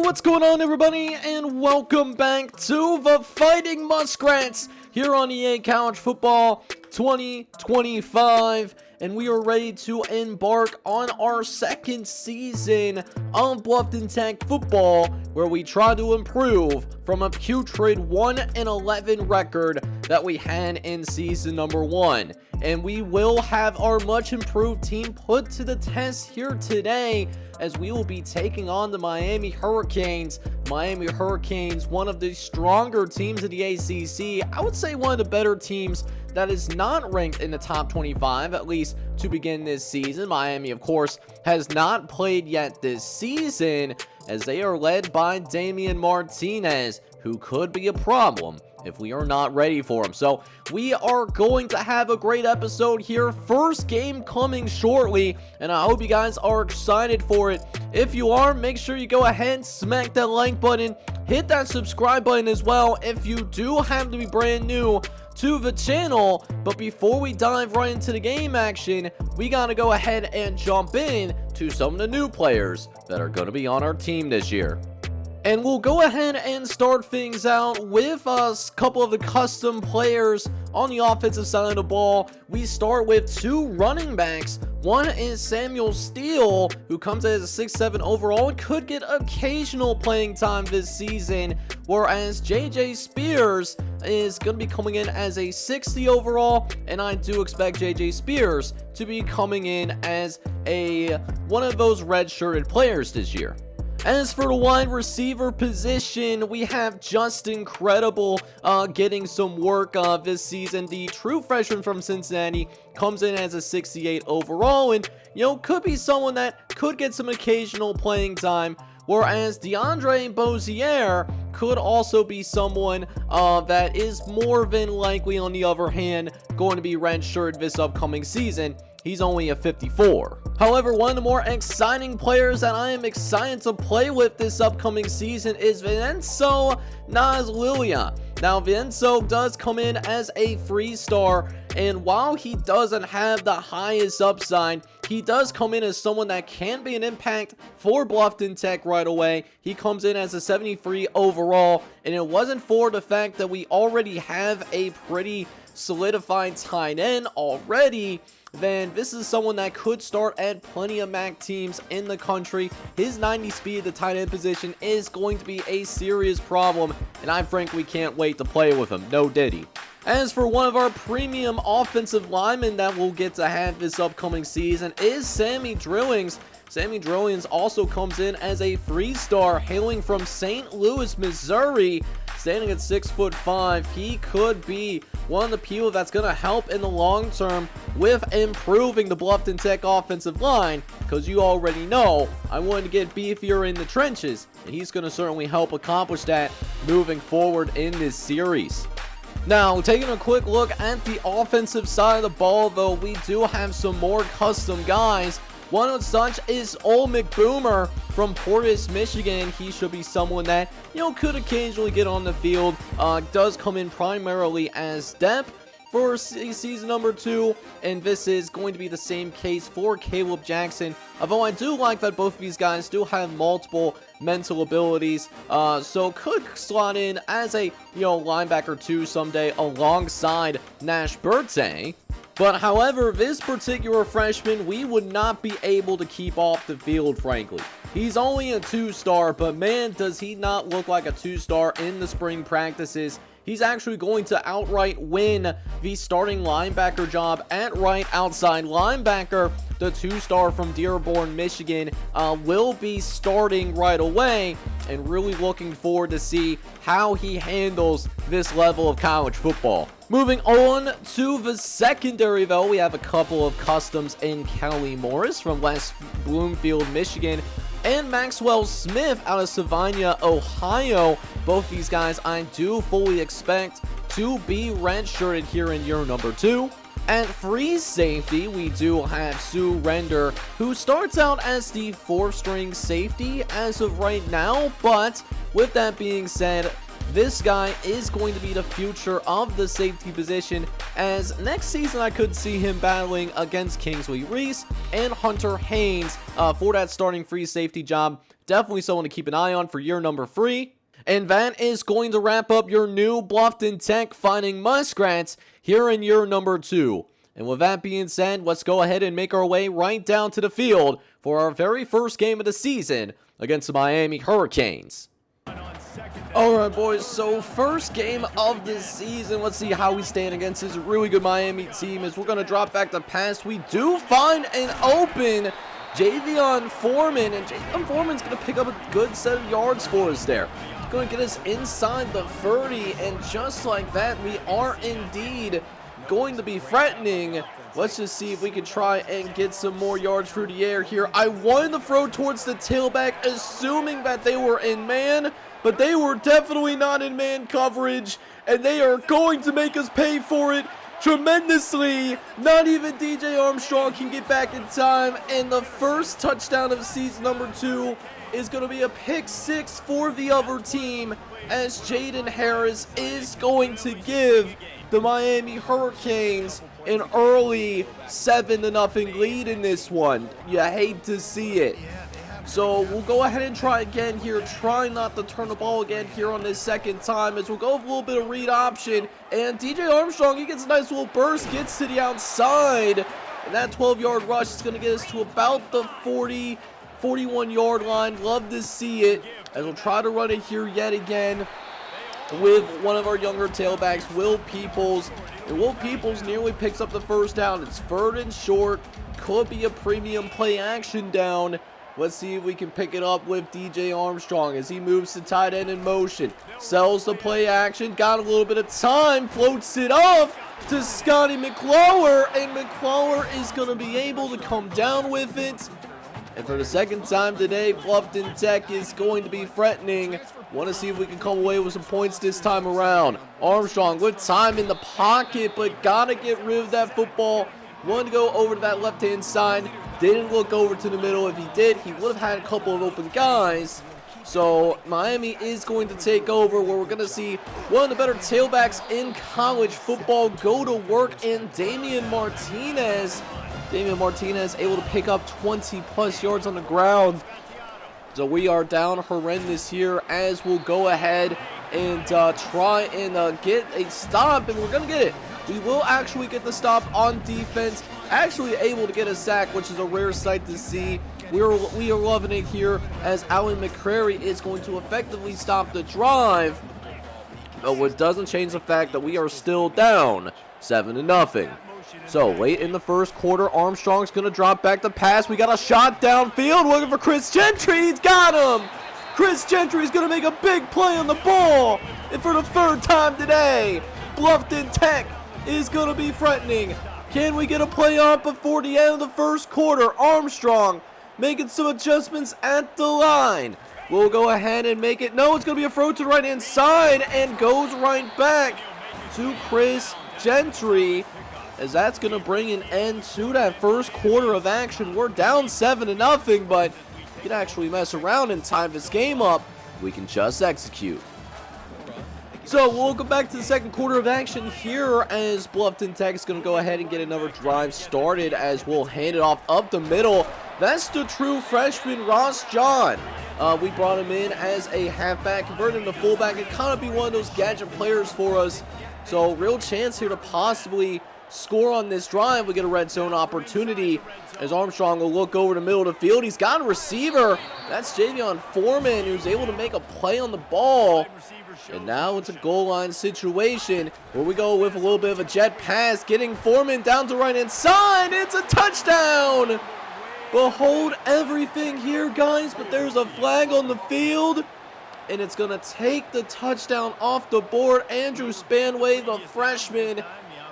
What's going on, everybody, and welcome back to the Fighting Muskrats here on EA College Football 2025, and we are ready to embark on our second season of Bluffton Tech football, where we try to improve from a putrid 1-11 record that we had in season number 1. And we will have our much improved team put to the test here today, as we will be taking on the Miami Hurricanes. Miami Hurricanes, one of the stronger teams in the ACC. I would say one of the better teams that is not ranked in the top 25, at least to begin this season. Miami, of course, has not played yet this season, as they are led by Damian Martinez, who could be a problem if we are not ready for him. So we are going to have a great episode here. First game coming shortly, and I hope you guys are excited for it. If you are, make sure you go ahead, smack that like button, hit that subscribe button as well if you do happen to be brand new to the channel. But before we dive right into the game action, we gotta go ahead and jump in to some of the new players that are going to be on our team this year. And we'll go ahead and start things out with a couple of the custom players on the offensive side of the ball. We start with two running backs. One is Samuel Steele, who comes in as a 6'7" overall and could get occasional playing time this season, whereas JJ Spears is going to be coming in as a 60 overall, and I do expect JJ Spears to be coming in as one of those red-shirted players this year. As for the wide receiver position, we have Justin Credible getting some work this season. The true freshman from Cincinnati comes in as a 68 overall, and could be someone that could get some occasional playing time, whereas DeAndre Bozier could also be someone that is more than likely, on the other hand, going to be redshirted this upcoming season. He's only a 54. However, one of the more exciting players that I am excited to play with this upcoming season is Vincenzo Nazlilia. Now, Vincenzo does come in as a 3-star, and while he doesn't have the highest upside, he does come in as someone that can be an impact for Bluffton Tech right away. He comes in as a 73 overall, and it wasn't for the fact that we already have a pretty solidified tight end already, then this is someone that could start at plenty of MAC teams in the country. His 90 speed at the tight end position is going to be a serious problem, and I frankly can't wait to play with him. No diddy. As for one of our premium offensive linemen that we'll get to have this upcoming season is Sammy Drillings. Sammy Drillings also comes in as a 3-star, hailing from St. Louis, Missouri. Standing at 6'5", he could be one of the people that's going to help in the long term with improving the Bluffton Tech offensive line, because you already know I wanted to get beefier in the trenches, and he's going to certainly help accomplish that moving forward in this series. Now, taking a quick look at the offensive side of the ball, though, we do have some more custom guys. One of such is Ol McBoomer from Portis, Michigan. He should be someone that, could occasionally get on the field. Does come in primarily as depth for season number 2, and this is going to be the same case for Caleb Jackson. Although I do like that both of these guys do have multiple mental abilities, so could slot in as a linebacker 2 someday alongside Nash Birte. But however, this particular freshman, we would not be able to keep off the field, frankly. He's only a 2-star, but man, does he not look like a 2-star in the spring practices. He's actually going to outright win the starting linebacker job at right outside linebacker. The 2-star from Dearborn, Michigan will be starting right away, and really looking forward to see how he handles this level of college football. Moving on to the secondary, though, we have a couple of customs in Kelly Morris from West Bloomfield, Michigan, and Maxwell Smith out of Savannah, Ohio. Both these guys I do fully expect to be redshirted here in year number 2. At free safety, we do have Sue Render, who starts out as the 4th-string safety as of right now, but with that being said, this guy is going to be the future of the safety position, as next season I could see him battling against Kingsley Reese and Hunter Haynes for that starting free safety job. Definitely someone to keep an eye on for year number 3. And that is going to wrap up your new Bluffton Tech Finding Muskrats here in year number 2. And with that being said, let's go ahead and make our way right down to the field for our very first game of the season against the Miami Hurricanes. Alright boys, so first game of the season. Let's see how we stand against this really good Miami team as we're going to drop back to pass. We do find an open Javion Foreman, and Javion Foreman's going to pick up a good set of yards for us there. He's going to get us inside the 30, and just like that, we are indeed going to be threatening. Let's just see if we can try and get some more yards through the air here. I wanted to throw towards the tailback, assuming that they were in man, but they were definitely not in man coverage, and they are going to make us pay for it tremendously. Not even DJ Armstrong can get back in time, and the first touchdown of season number 2 is going to be a pick 6 for the other team, as Jaden Harris is going to give the Miami Hurricanes an early 7-0 lead in this one. You hate to see it. So we'll go ahead and try again here. Try not to turn the ball again here on this second time, as we'll go with a little bit of read option. And DJ Armstrong, he gets a nice little burst, gets to the outside. And that 12-yard rush is going to get us to about the 40, 41-yard line. Love to see it. As we'll try to run it here yet again with one of our younger tailbacks, Will Peoples. And Will Peoples nearly picks up the first down. It's 3rd and short. Could be a premium play action down. Let's see if we can pick it up with DJ Armstrong as he moves to tight end in motion. Sells the play action. Got a little bit of time. Floats it off to Scotty McClure. And McClure is going to be able to come down with it. And for the second time today, Bluffton Tech is going to be threatening. Want to see if we can come away with some points this time around. Armstrong with time in the pocket, but got to get rid of that football. Wanted to go over to that left-hand side. Didn't look over to the middle. If he did, he would have had a couple of open guys. So Miami is going to take over, where we're going to see one of the better tailbacks in college football go to work in Damian Martinez. Damian Martinez able to pick up 20+ yards on the ground. So we are down horrendous here, as we'll go ahead and try and get a stop, and we're going to get it. We will actually get the stop on defense. Actually able to get a sack, which is a rare sight to see. We are loving it here, as Alan McCrary is going to effectively stop the drive. But what doesn't change the fact that we are still down 7-0. So late in the first quarter, Armstrong's going to drop back the pass. We got a shot downfield looking for Chris Gentry. He's got him. Chris Gentry is going to make a big play on the ball. And for the 3rd time today, Bluffton Tech is going to be threatening. Can we get a play up before the end of the first quarter? Armstrong making some adjustments at the line. We'll go ahead and make it. No, it's going to be a throw to the right-hand side, and goes right back to Chris Gentry, as that's going to bring an end to that first quarter of action. We're down 7-0, but we can actually mess around and time this game up. We can just execute. So we'll go back to the second quarter of action here, as Bluffton Tech is going to go ahead and get another drive started, as we'll hand it off up the middle. That's the true freshman Ross John. We brought him in as a halfback, converted him to fullback, and kind of be one of those gadget players for us. So real chance here to possibly score on this drive. We get a red zone opportunity, as Armstrong will look over the middle of the field. He's got a receiver. That's Javion Foreman, who's able to make a play on the ball. And now it's a goal line situation, where we go with a little bit of a jet pass, getting Foreman down to right-hand side. It's a touchdown. Behold everything here, guys, but there's a flag on the field, and it's going to take the touchdown off the board. Andrew Spanway, the freshman,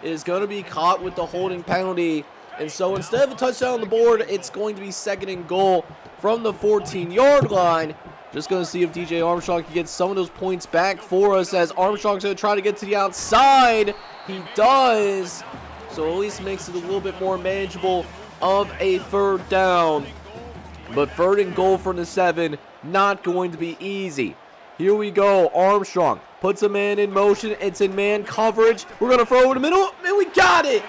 is going to be caught with the holding penalty. And so instead of a touchdown on the board, it's going to be 2nd and goal from the 14-yard line. Just going to see if DJ Armstrong can get some of those points back for us, as Armstrong's going to try to get to the outside. He does. So at least makes it a little bit more manageable of a 3rd down. But 3rd and goal from the 7, not going to be easy. Here we go. Armstrong puts a man in motion. It's in man coverage. We're going to throw over the middle, and we got it.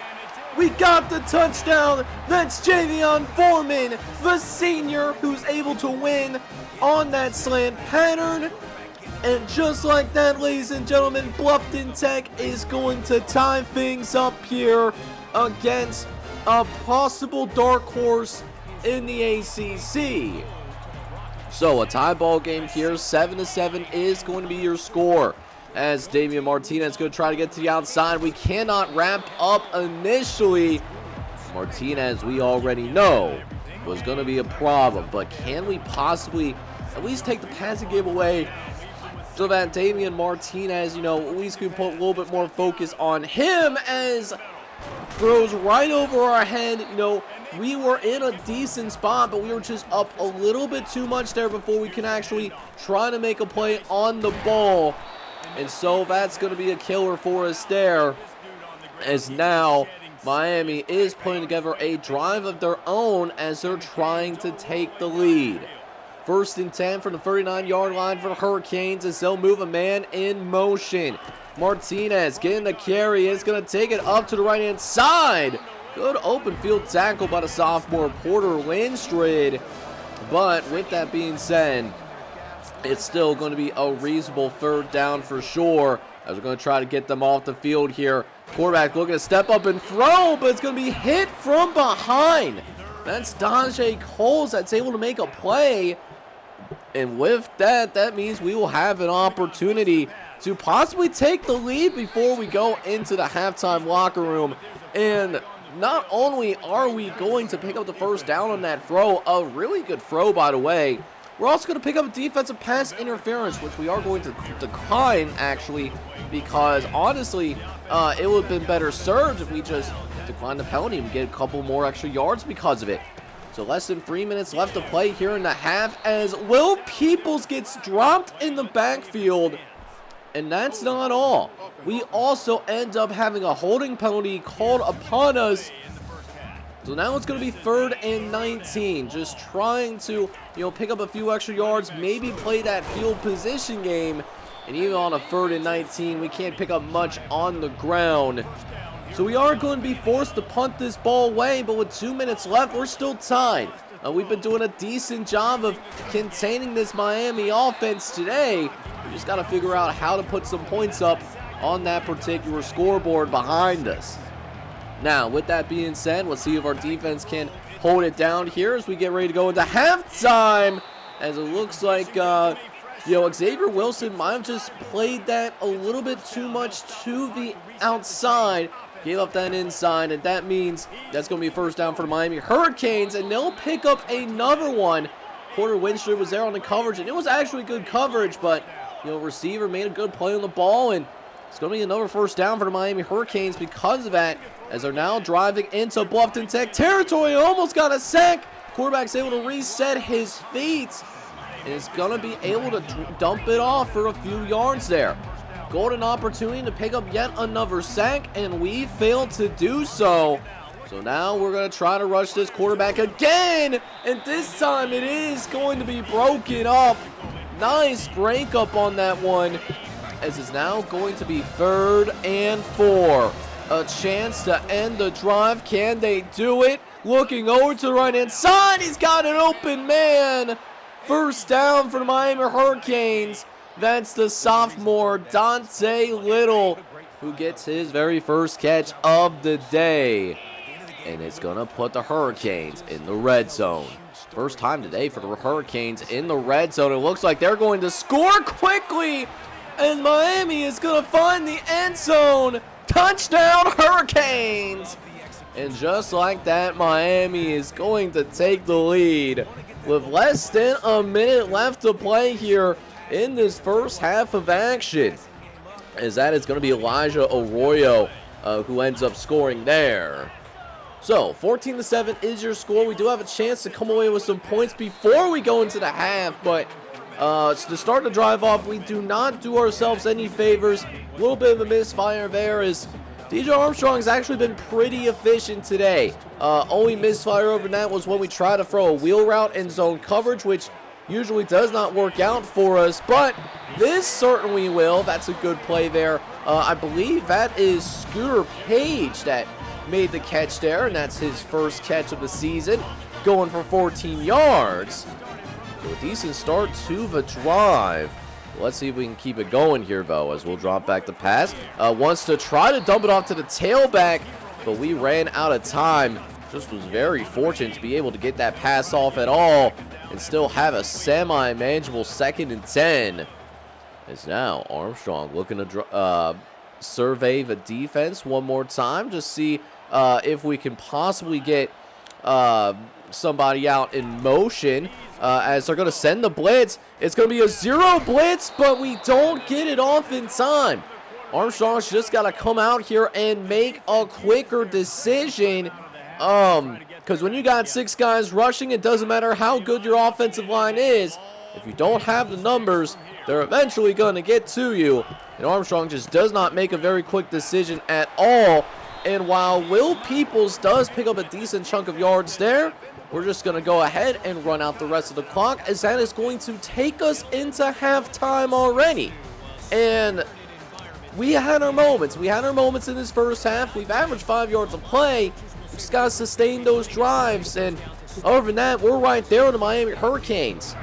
We got the touchdown. That's Javion Foreman, the senior, who's able to win on that slant pattern. And just like that, ladies and gentlemen, Bluffton Tech is going to tie things up here against a possible dark horse in the ACC. So a tie ball game here, 7-7 is going to be your score. As Damian Martinez is going to try to get to the outside. We cannot wrap up initially. Martinez, we already know, was going to be a problem. But can we possibly at least take the passing game away so that Damian Martinez, at least could put a little bit more focus on him, as throws right over our head. We were in a decent spot, but we were just up a little bit too much there before we can actually try to make a play on the ball. And so that's going to be a killer for us there, as now Miami is putting together a drive of their own as they're trying to take the lead. 1st and 10 from the 39-yard line for the Hurricanes as they'll move a man in motion. Martinez getting the carry, is going to take it up to the right-hand side. Good open field tackle by the sophomore Porter Landstrid. But with that being said, it's still going to be a reasonable 3rd down for sure, as we're going to try to get them off the field here. Quarterback looking to step up and throw, but it's going to be hit from behind. That's Dante Coles that's able to make a play. And with that, that means we will have an opportunity to possibly take the lead before we go into the halftime locker room. And not only are we going to pick up the 1st down on that throw, a really good throw by the way, we're also going to pick up a defensive pass interference, which we are going to decline, actually, because honestly, it would have been better served if we just declined the penalty and get a couple more extra yards because of it. So less than 3 minutes left to play here in the half, as Will Peoples gets dropped in the backfield. And that's not all. We also end up having a holding penalty called upon us. So now it's going to be 3rd and 19. Just trying to, pick up a few extra yards, maybe play that field position game. And even on a 3rd and 19, we can't pick up much on the ground. So we are going to be forced to punt this ball away, but with 2 minutes left, we're still tied. We've been doing a decent job of containing this Miami offense today. We just got to figure out how to put some points up on that particular scoreboard behind us. Now, with that being said, let's see if our defense can hold it down here as we get ready to go into halftime. As it looks like, Xavier Wilson might have just played that a little bit too much to the outside. Gave up that inside, and that means that's going to be a 1st down for the Miami Hurricanes, and they'll pick up another one. Porter Landstrid was there on the coverage, and it was actually good coverage, but, receiver made a good play on the ball, and it's going to be another 1st down for the Miami Hurricanes because of that, as they're now driving into Bluffton Tech territory. Almost got a sack. Quarterback's able to reset his feet, and is going to be able to dump it off for a few yards there. Golden opportunity to pick up yet another sack, and we failed to do so. So now we're going to try to rush this quarterback again, and this time it is going to be broken up. Nice break up on that one, as it's now going to be 3rd and 4. A chance to end the drive. Can they do it? Looking over to the right-hand side. He's got an open man. 1st down for the Miami Hurricanes. That's the sophomore Dante Little, who gets his very first catch of the day. And it's going to put the Hurricanes in the red zone. First time today for the Hurricanes in the red zone. It looks like they're going to score quickly. And Miami is going to find the end zone. Touchdown Hurricanes. And just like that, Miami is going to take the lead with less than a minute left to play here in this first half of action, as that is going to be Elijah Arroyo who ends up scoring there. So 14-7 is your score. We do have a chance to come away with some points before we go into the half, but to start the drive off, we do not do ourselves any favors. A little bit of a misfire there, as DJ Armstrong has actually been pretty efficient today. Only misfire over that was when we try to throw a wheel route in zone coverage, which usually does not work out for us, but this certainly will. That's a good play there. I believe that is Scooter Page that made the catch there, and that's his first catch of the season, going for 14 yards. So a decent start to the drive. Let's see if we can keep it going here, though, as we'll drop back the pass. Wants to try to dump it off to the tailback, but we ran out of time. Just was very fortunate to be able to get that pass off at all and still have a semi-manageable 2nd and 10. As now Armstrong looking to survey the defense one more time, just see if we can possibly get somebody out in motion as they're going to send the blitz. It's going to be a 0 blitz, but we don't get it off in time. Armstrong's just got to come out here and make a quicker decision. Because when you got 6 guys rushing, it doesn't matter how good your offensive line is. If you don't have the numbers, they're eventually going to get to you. And Armstrong just does not make a very quick decision at all. And while Will Peoples does pick up a decent chunk of yards there, we're just going to go ahead and run out the rest of the clock, as that is going to take us into halftime already. And we had our moments. We had our moments in this first half. We've averaged 5 yards a play. We just got to sustain those drives. And other than that, we're right there with the Miami Hurricanes.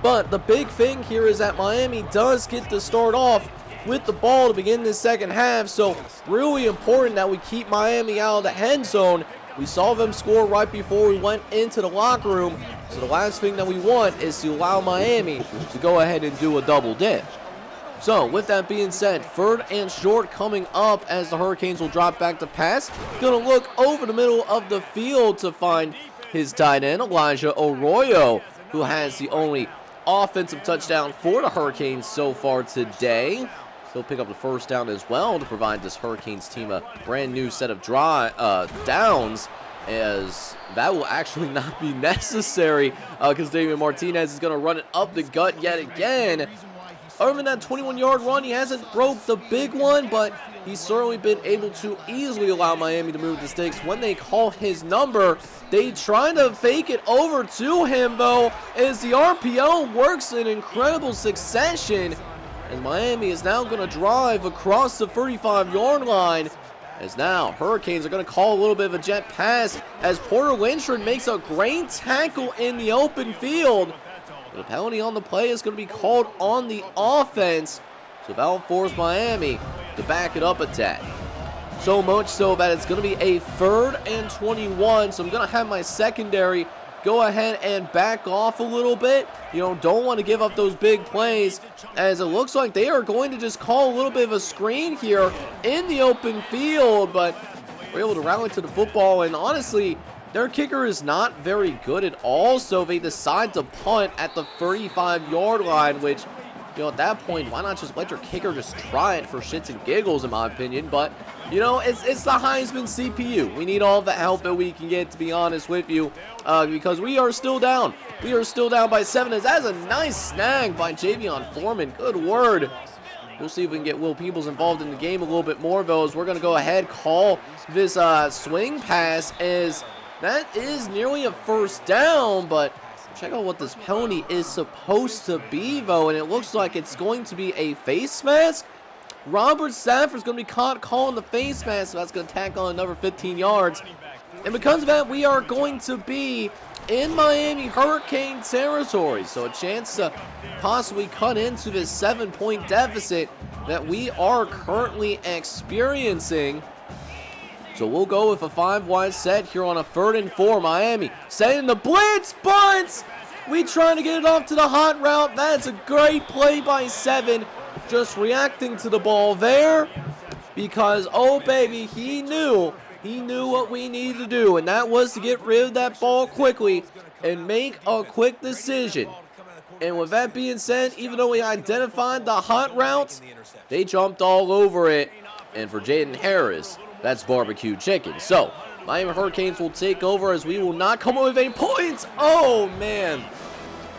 But the big thing here is that Miami does get to start off with the ball to begin this second half. So really important that we keep Miami out of the end zone. We saw them score right before we went into the locker room. So the last thing that we want is to allow Miami to go ahead and do a double dip. So with that being said, 3rd and short coming up as the Hurricanes will drop back to pass. Going to look over the middle of the field to find his tight end, Elijah Arroyo, who has the only offensive touchdown for the Hurricanes so far today. He'll pick up the first down as well to provide this Hurricanes team a brand new set of downs, as that will actually not be necessary because David Martinez is going to run it up the gut yet again. Other than that 21-yard run, he hasn't broke the big one, but he's certainly been able to easily allow Miami to move the sticks. When they call his number, they try to fake it over to him, though, as the RPO works in incredible succession. And Miami is now going to drive across the 35-yard line, as now Hurricanes are going to call a little bit of a jet pass as Porter Lindstrom makes a great tackle in the open field. The penalty on the play is going to be called on the offense, so that'll force Miami to back it up a tad. So much so that it's going to be a 3rd and 21, so I'm going to have my secondary go ahead and back off a little bit. You know, don't want to give up those big plays, as it looks like they are going to just call a little bit of a screen here in the open field, but we're able to rally to the football, and honestly, their kicker is not very good at all, so they decide to punt at the 35-yard line, which, you know, at that point, why not just let your kicker just try it for shits and giggles, in my opinion. But, you know, it's the Heisman CPU. We need all the help that we can get, to be honest with you, because we are still down. We are still down by 7, as that's a nice snag by Javion Foreman. Good word. We'll see if we can get Will Peoples involved in the game a little bit more, though, as we're going to go ahead, call this swing pass, as that is nearly a first down, but check out what this penalty is supposed to be, though, and it looks like it's going to be a face mask. Robert Stafford's going to be caught calling the face mask, so that's going to tack on another 15 yards. And because of that, we are going to be in Miami Hurricane territory, so a chance to possibly cut into this 7-point deficit that we are currently experiencing. So we'll go with a 5-wide set here on a 3rd and 4. Miami setting the blitz, but we trying to get it off to the hot route. That's a great play by 7. Just reacting to the ball there, because, oh baby, he knew what we needed to do, and that was to get rid of that ball quickly and make a quick decision. And with that being said, even though we identified the hot routes, they jumped all over it. And for Jaden Harris, that's barbecue chicken. So Miami Hurricanes will take over, as we will not come away with any points. Oh man,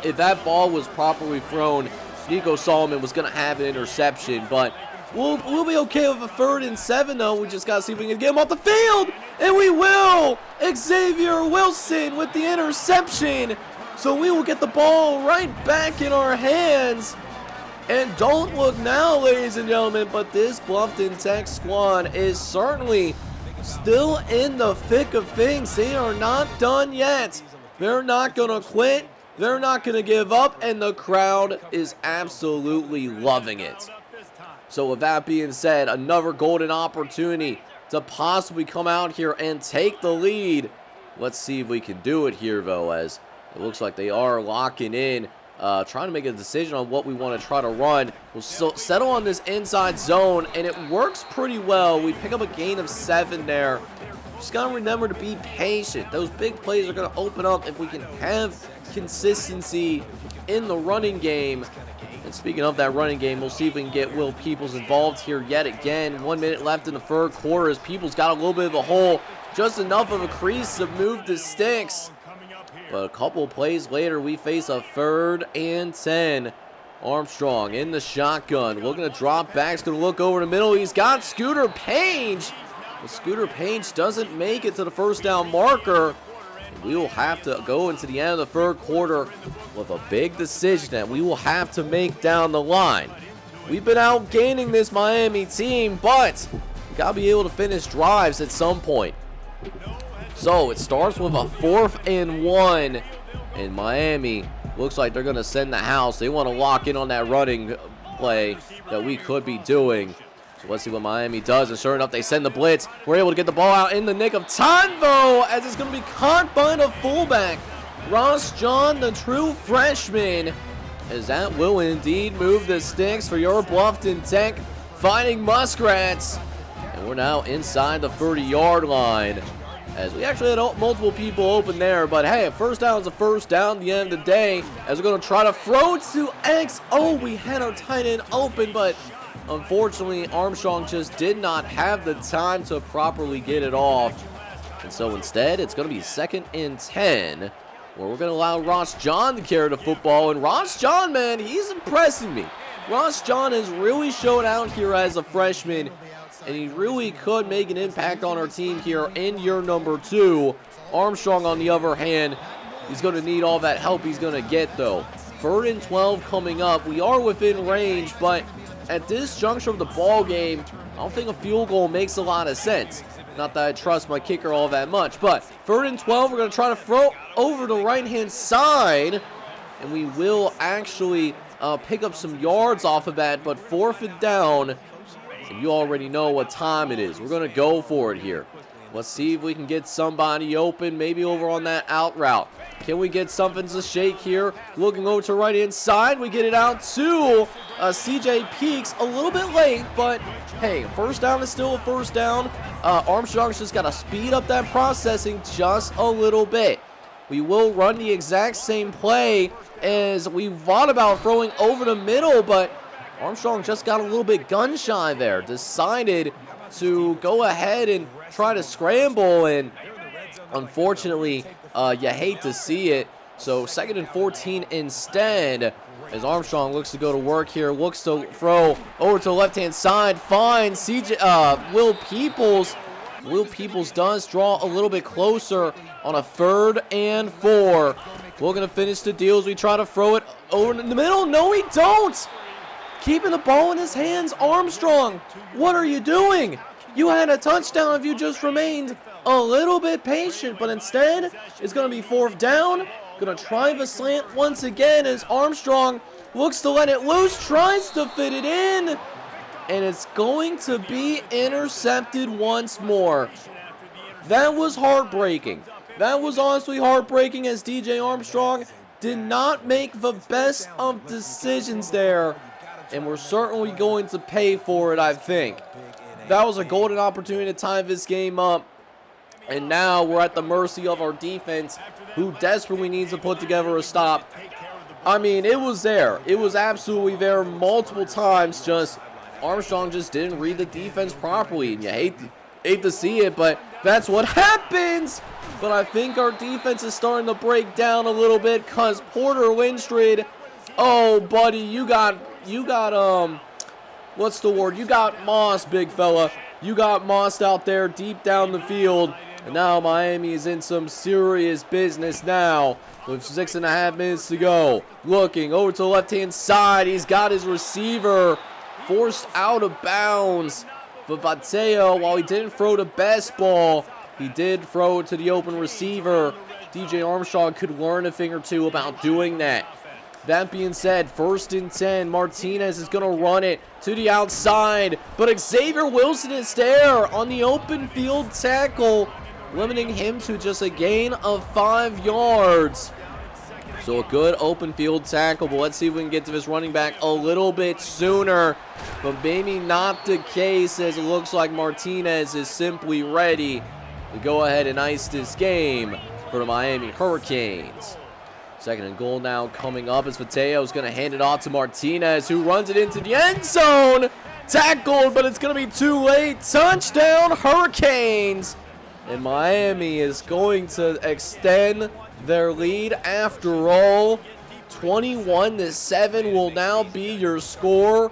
if that ball was properly thrown, Nico Solomon was going to have an interception, but we'll be okay with a 3rd and 7, though. We just got to see if we can get him off the field, and we will. Xavier Wilson with the interception, so we will get the ball right back in our hands. And don't look now, ladies and gentlemen, but this Bluffton Tech squad is certainly still in the thick of things. They are not done yet. They're not going to quit. They're not going to give up, and the crowd is absolutely loving it. So with that being said, another golden opportunity to possibly come out here and take the lead. Let's see if we can do it here, though, as it looks like they are locking in, trying to make a decision on what we want to try to run. We'll settle on this inside zone, and it works pretty well. We pick up a gain of 7 there. Just got to remember to be patient. Those big plays are going to open up if we can have consistency in the running game. And speaking of that running game, we'll see if we can get Will Peoples involved here yet again. 1 minute left in the third quarter as Peoples got a little bit of a hole. Just enough of a crease to move the sticks. But a couple plays later, we face a 3rd and 10. Armstrong in the shotgun. Looking to drop back. He's going to look over the middle. He's got Scooter Page. But Scooter Page doesn't make it to the first down marker. We will have to go into the end of the third quarter with a big decision that we will have to make down the line. We've been outgaining this Miami team, but we got to be able to finish drives at some point. So it starts with a 4th and 1, and Miami looks like they're going to send the house. They want to lock in on that running play that we could be doing. So let's see what Miami does, and sure enough, they send the blitz. We're able to get the ball out in the nick of time, though, as it's going to be caught by the fullback, Ross John, the true freshman, as that will indeed move the sticks for your Bluffton Tech Fighting Muskrats. And we're now inside the 30-yard line, as we actually had multiple people open there, but hey, a first down is a first down at the end of the day, as we're going to try to throw to X. Oh, we had our tight end open, but unfortunately, Armstrong just did not have the time to properly get it off. And so instead, it's going to be 2nd and 10, where we're going to allow Ross John to carry the football. And Ross John, man, he's impressing me. Ross John has really showed out here as a freshman, and he really could make an impact on our team here in year number 2. Armstrong, on the other hand, he's going to need all that help he's going to get, though. 3rd and 12 coming up. We are within range, but at this juncture of the ball game, I don't think a field goal makes a lot of sense. Not that I trust my kicker all that much, but 3rd and 12, we're going to try to throw over the right-hand side, and we will actually pick up some yards off of that, but 4th and down, and you already know what time it is. We're going to go for it here. Let's see if we can get somebody open, maybe over on that out route. Can we get something to shake here? Looking over to right-hand side, we get it out to CJ Peaks. A little bit late, but hey, first down is still a first down. Armstrong's just got to speed up that processing just a little bit. We will run the exact same play as we thought about throwing over the middle, but Armstrong just got a little bit gun shy there. Decided to go ahead and try to scramble, and unfortunately, you hate to see it. So 2nd and 14 instead, as Armstrong looks to go to work here, looks to throw over to the left-hand side, finds Will Peoples. Will Peoples does draw a little bit closer on a 3rd and 4. We're going to finish the deal as we try to throw it over in the middle. No, we don't. Keeping the ball in his hands, Armstrong. What are you doing? You had a touchdown if you just remained a little bit patient, but instead it's going to be 4th down. Going to try the slant once again as Armstrong looks to let it loose, tries to fit it in, and it's going to be intercepted once more. That was heartbreaking. That was honestly heartbreaking, as DJ Armstrong did not make the best of decisions there, and we're certainly going to pay for it, I think. That was a golden opportunity to tie this game up, and now we're at the mercy of our defense, who desperately needs to put together a stop. I mean, it was there. It was absolutely there multiple times. Just Armstrong just didn't read the defense properly, and you hate to see it, but that's what happens. But I think our defense is starting to break down a little bit, because Porter Winstrid, oh, buddy, you got what's the word? You got moss, big fella. You got mossed out there deep down the field. And now Miami is in some serious business now with 6.5 minutes to go. Looking over to the left-hand side. He's got his receiver forced out of bounds. But Vateo, while he didn't throw the best ball, he did throw it to the open receiver. DJ Armstrong could learn a thing or two about doing that. That being said, 1st and 10. Martinez is going to run it to the outside, but Xavier Wilson is there on the open field tackle, limiting him to just a gain of 5 yards. So a good open field tackle, but let's see if we can get to this running back a little bit sooner. But maybe not the case, as it looks like Martinez is simply ready to go ahead and ice this game for the Miami Hurricanes. 2nd and goal now coming up as Mateo is going to hand it off to Martinez, who runs it into the end zone. Tackled, but it's going to be too late. Touchdown Hurricanes. And Miami is going to extend their lead after all. 21-7 will now be your score.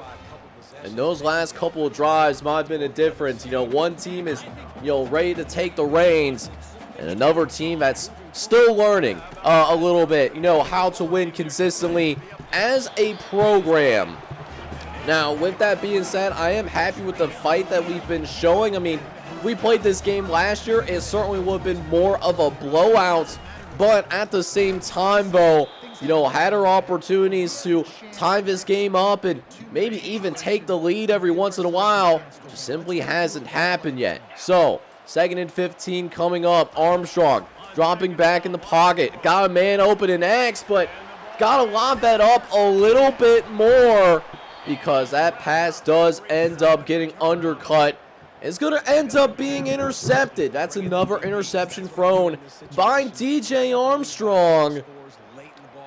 And those last couple of drives might have been a difference. You know, one team is, ready to take the reins, and another team that's still learning a little bit, how to win consistently as a program. Now, with that being said, I am happy with the fight that we've been showing. I mean, we played this game last year. It certainly would have been more of a blowout, but at the same time, though, had our opportunities to tie this game up and maybe even take the lead every once in a while. Just simply hasn't happened yet. So, 2nd and 15 coming up. Armstrong dropping back in the pocket. Got a man open in X, but got to lob that up a little bit more because that pass does end up getting undercut. It's going to end up being intercepted. That's another interception thrown by DJ Armstrong.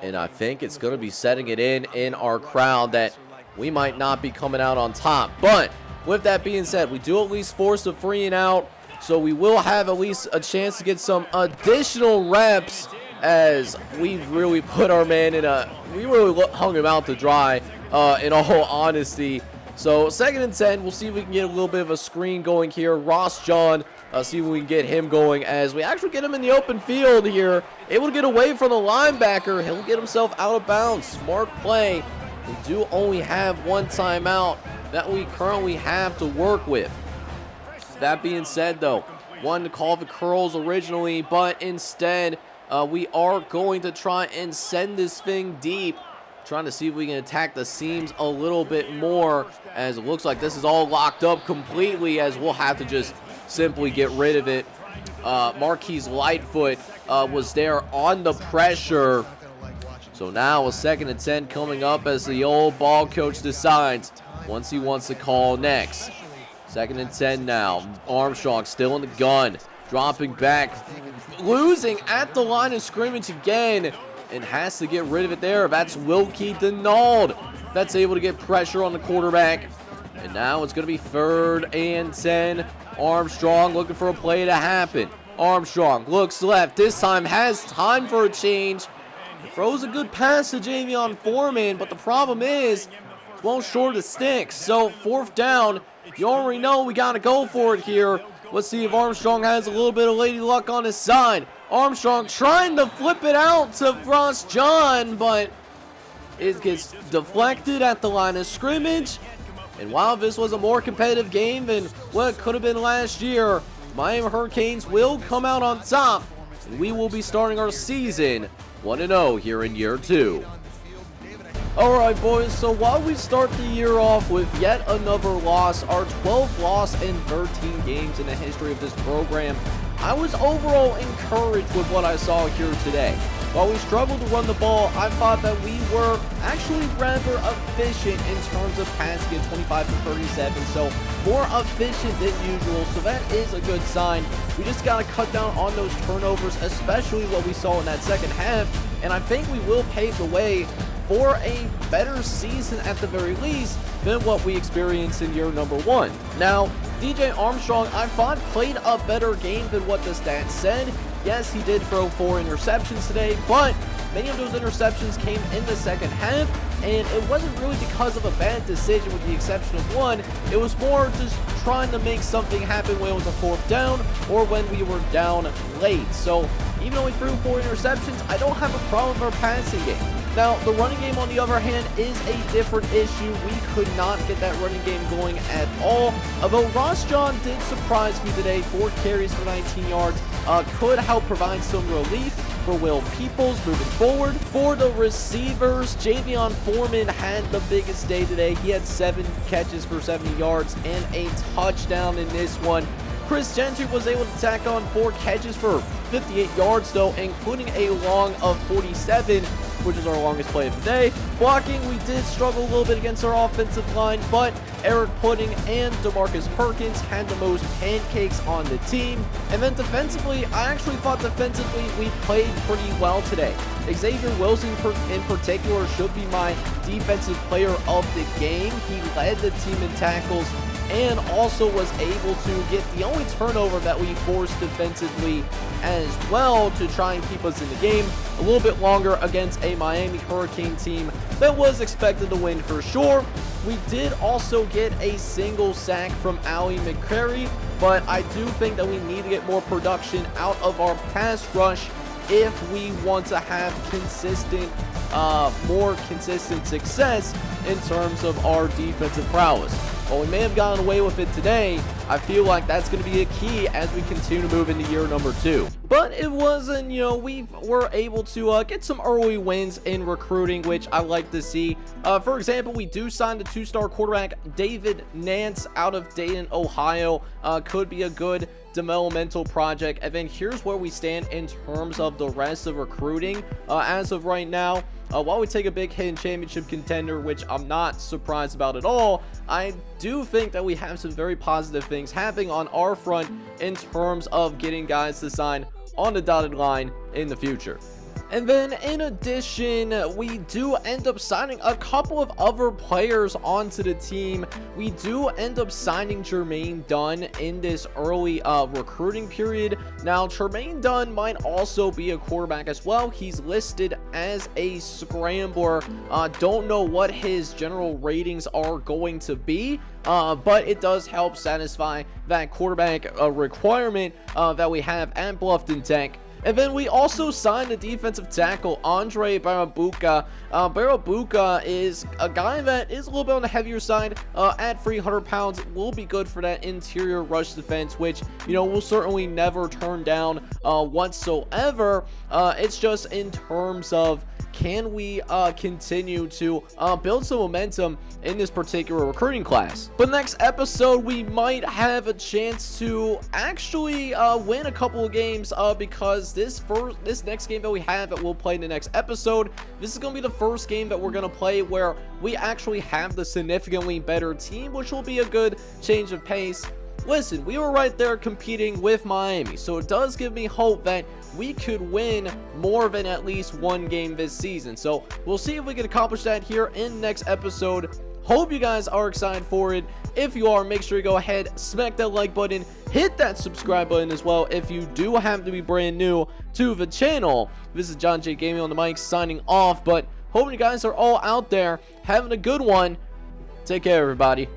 And I think it's going to be setting it in our crowd that we might not be coming out on top. But with that being said, we do at least force a 3 and out. So we will have at least a chance to get some additional reps, as we really put our man in we really hung him out to dry, in all honesty. So 2nd and 10, we'll see if we can get a little bit of a screen going here. Ross John, see if we can get him going as we actually get him in the open field here. Able to get away from the linebacker. He'll get himself out of bounds. Smart play. We do only have one timeout that we currently have to work with. That being said, though, wanted to call the curls originally, but instead we are going to try and send this thing deep, trying to see if we can attack the seams a little bit more, as it looks like this is all locked up completely, as we'll have to just simply get rid of it. Marquise Lightfoot was there on the pressure. So now a 2nd and 10 coming up as the old ball coach decides once he wants to call next. 2nd and 10 now. Armstrong still in the gun. Dropping back. Losing at the line of scrimmage again. And has to get rid of it there. That's Wilkie Denauld. That's able to get pressure on the quarterback. And now it's going to be 3rd and 10. Armstrong looking for a play to happen. Armstrong looks left. This time has time for a change. Throws a good pass to Javion Foreman. But the problem is, it's well short of sticks. So 4th down. You already know we got to go for it here. Let's see if Armstrong has a little bit of lady luck on his side. Armstrong trying to flip it out to Ross John, but it gets deflected at the line of scrimmage. And while this was a more competitive game than what it could have been last year, Miami Hurricanes will come out on top. And we will be starting our season 1-0 here in year 2. Alright boys, so while we start the year off with yet another loss, our 12th loss in 13 games in the history of this program, I was overall encouraged with what I saw here today. While we struggled to run the ball, I thought that we were actually rather efficient in terms of passing at 25 to 37, so more efficient than usual, so that is a good sign. We just got to cut down on those turnovers, especially what we saw in that second half, and I think we will pave the way for a better season at the very least than what we experienced in year number 1. Now, DJ Armstrong, I thought, played a better game than what the stats said. Yes, he did throw 4 interceptions today, but many of those interceptions came in the second half, and it wasn't really because of a bad decision with the exception of one. It was more just trying to make something happen when it was a 4th down or when we were down late. So even though we threw 4 interceptions, I don't have a problem with our passing game. Now, the running game, on the other hand, is a different issue. We could not get that running game going at all. Although Ross John did surprise me today, 4 carries for 19 yards, could help provide some relief for Will Peoples moving forward. For the receivers, Javion Foreman had the biggest day today. He had 7 catches for 70 yards and a touchdown in this one. Chris Gentry was able to tack on 4 catches for 58 yards, though, including a long of 47, which is our longest play of the day. Blocking, we did struggle a little bit against our offensive line, but Eric Pudding and DeMarcus Perkins had the most pancakes on the team. And then defensively, I actually thought defensively we played pretty well today. Xavier Wilson in particular should be my defensive player of the game. He led the team in tackles and also was able to get the only turnover that we forced defensively as well to try and keep us in the game a little bit longer against a Miami Hurricane team that was expected to win for sure. We did also get a single sack from Ali McCrary, but I do think that we need to get more production out of our pass rush if we want to have consistent, more consistent success in terms of our defensive prowess. While we may have gotten away with it today, I feel like that's going to be a key as we continue to move into year number 2. But it wasn't, we were able to get some early wins in recruiting, which I like to see. For example, we do sign the 2-star quarterback David Nance out of Dayton, Ohio. Could be a good developmental project. And then here's where we stand in terms of the rest of recruiting as of right now. While we take a big hit in championship contender, which I'm not surprised about at all, I do think that we have some very positive things happening on our front in terms of getting guys to sign on the dotted line in the future. And then in addition, we do end up signing a couple of other players onto the team. We do end up signing Jermaine Dunn in this early recruiting period. Now, Jermaine Dunn might also be a quarterback as well. He's listed as a scrambler. Don't know what his general ratings are going to be, but it does help satisfy that quarterback requirement that we have at Bluffton Tech. And then we also signed a defensive tackle, Andre Barabuka. Barabuka is a guy that is a little bit on the heavier side at 300 pounds. Will be good for that interior rush defense, which, we'll certainly never turn down whatsoever. It's just in terms of, can we continue to build some momentum in this particular recruiting class? But next episode, we might have a chance to actually win a couple of games because this next game that we have that we'll play in the next episode, this is going to be the first game that we're going to play where we actually have the significantly better team, which will be a good change of pace. Listen, we were right there competing with Miami, so it does give me hope that we could win more than at least one game this season. So we'll see if we can accomplish that here in the next episode. Hope you guys are excited for it. If you are, make sure you go ahead, smack that like button, hit that subscribe button as well if you do happen to be brand new to the channel. This is John J. Gaming on the mic signing off, but hoping you guys are all out there having a good one. Take care, everybody.